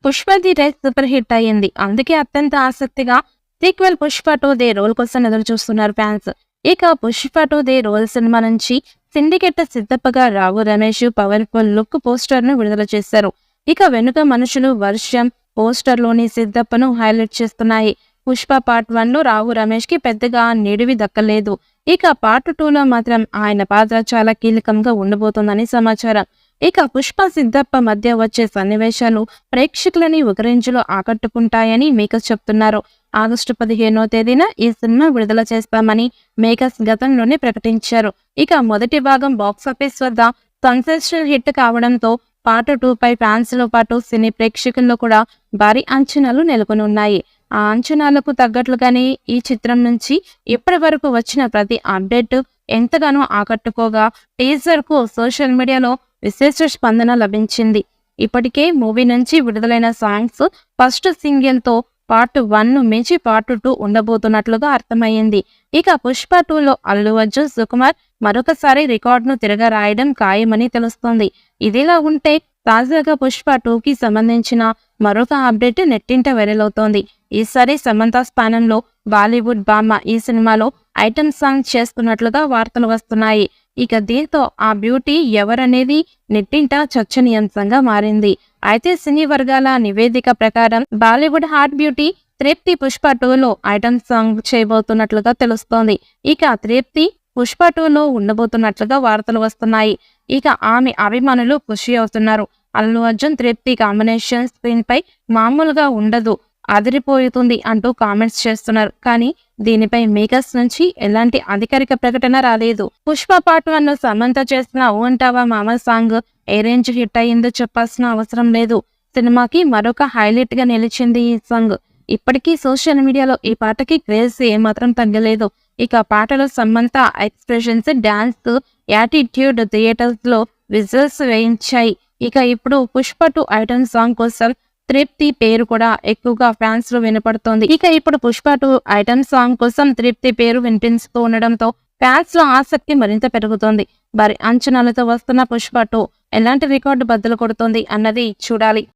Pushpa the rice super hit అయ్యింది. అందుకే అత్యంత ఆసక్తిగా సీక్వెల్ పుష్ప 2 ది రోల్ కోసం ఎదురు చూస్తున్నారు ఫ్యాన్స్. ఇక పుష్ప 2 ది రోల్ సినిమా నుంచి సిండికేట్ సిద్ధప్పగా Raghu Ramesh powerful look poster ను విడుదల చేశారు. ఇక వెనుక మనుషులు వర్షం పోస్టర్ లోని సిద్ధప్పను హైలైట్ చేస్తున్నాయి. పుష్ప పార్ట్ 1 లో రాఘు రమేష్ కి పెద్దగా నిడివి దక్కలేదు. ఇక పార్ట్ 2 లో మాత్రం ఆయన పాత్ర చాలా కీలకంగా ఉండబోతోందని సమాచారం. ఇక పుష్ప సిద్ధప్ప మధ్య వచ్చే సన్నివేశాలు ప్రేక్షకులని ఒక రేంజ్లో ఆకట్టుకుంటాయని మేకర్స్ చెప్తున్నారు. ఆగస్టు 15వ తేదీన ఈ సినిమా విడుదల చేస్తామని మేకర్స్ గతంలోనే ప్రకటించారు. ఇక మొదటి భాగం బాక్సాఫీస్ వద్ద సెన్సేషనల్ హిట్ కావడంతో పార్ట్ 2 పై ఫ్యాన్స్ లో పాటు సినీ ప్రేక్షకుల్లో కూడా భారీ అంచనాలు నెలకొని ఉన్నాయి. ఆ అంచనాలకు తగ్గట్లుగానే ఈ చిత్రం నుంచి ఇప్పటి వరకు వచ్చిన ప్రతి అప్డేట్ ఎంతగానో ఆకట్టుకోగా టీజర్ కు సోషల్ మీడియాలో విశేష స్పందన లభించింది. ఇప్పటికే మూవీ నుంచి విడుదలైన సాంగ్స్ ఫస్ట్ సింగిల్ తో పార్ట్ 1 ను మించి పార్ట్ 2 ఉండబోతున్నట్లుగా అర్థమయ్యింది. ఇక పుష్ప 2 లో అల్లు అర్జున్ సుకుమార్ మరొకసారి రికార్డును తిరగ రాయడం ఖాయమని తెలుస్తోంది. ఇదిలా ఉంటే తాజాగా పుష్ప 2 కి సంబంధించిన మరొక అప్డేట్ నెట్టింట వైరల్ అవుతోంది. ఈసారి సమంత స్థానంలో బాలీవుడ్ బామ్మ ఈ సినిమాలో ఐటమ్ సాంగ్ చేస్తున్నట్లుగా వార్తలు వస్తున్నాయి. ఇక దీంతో ఆ బ్యూటీ ఎవరనేది నెట్టింట చర్చనీయాంశంగా మారింది. అయితే సినీ వర్గాల నివేదిక ప్రకారం బాలీవుడ్ హాట్ బ్యూటీ తృప్తి పుష్ప 2 లో ఐటమ్ సాంగ్ చేయబోతున్నట్లుగా తెలుస్తోంది. ఇక తృప్తి పుష్ప 2 లో ఉండబోతున్నట్లుగా వార్తలు వస్తున్నాయి. ఇక ఆమె అభిమానులు ఖుషి అవుతున్నారు. అల్లు అర్జున్ తృప్తి కాంబినేషన్ స్క్రీన్ పై మామూలుగా ఉండదు, అదిరిపోతుంది అంటూ కామెంట్స్ చేస్తున్నారు. కానీ దీనిపై మేకర్స్ నుంచి ఎలాంటి అధికారిక ప్రకటన రాలేదు. పుష్ప పార్ట్ 1 లో సమంత చేసిన ఓ అంటావా మామ సాంగ్ ఏ రేంజ్ హిట్ అయ్యిందో చెప్పాల్సిన అవసరం లేదు. సినిమాకి మరొక హైలైట్ గా నిలిచింది ఈ సాంగ్. ఇప్పటికీ సోషల్ మీడియాలో ఈ పాటకి క్రేజ్ ఏమాత్రం తగ్గలేదు. ఇక పాటలో Samantha expressions, dance, attitude theatres లో విజువల్స్ వేయించాయి. ఇక ఇప్పుడు పుష్ప 2 ఐటమ్ సాంగ్ కోసం తృప్తి పేరు కూడా ఎక్కువగా ఫ్యాన్స్ లో వినపడుతోంది. ఇక ఇప్పుడు పుష్ప 2 ఐటమ్ సాంగ్ కోసం తృప్తి పేరు వినిపిస్తూ ఉండడంతో ఫ్యాన్స్ లో ఆసక్తి మరింత పెరుగుతోంది. మరి అంచనాలతో వస్తున్న పుష్ప 2 ఎలాంటి రికార్డు బద్దలు కొడుతోంది అన్నది చూడాలి.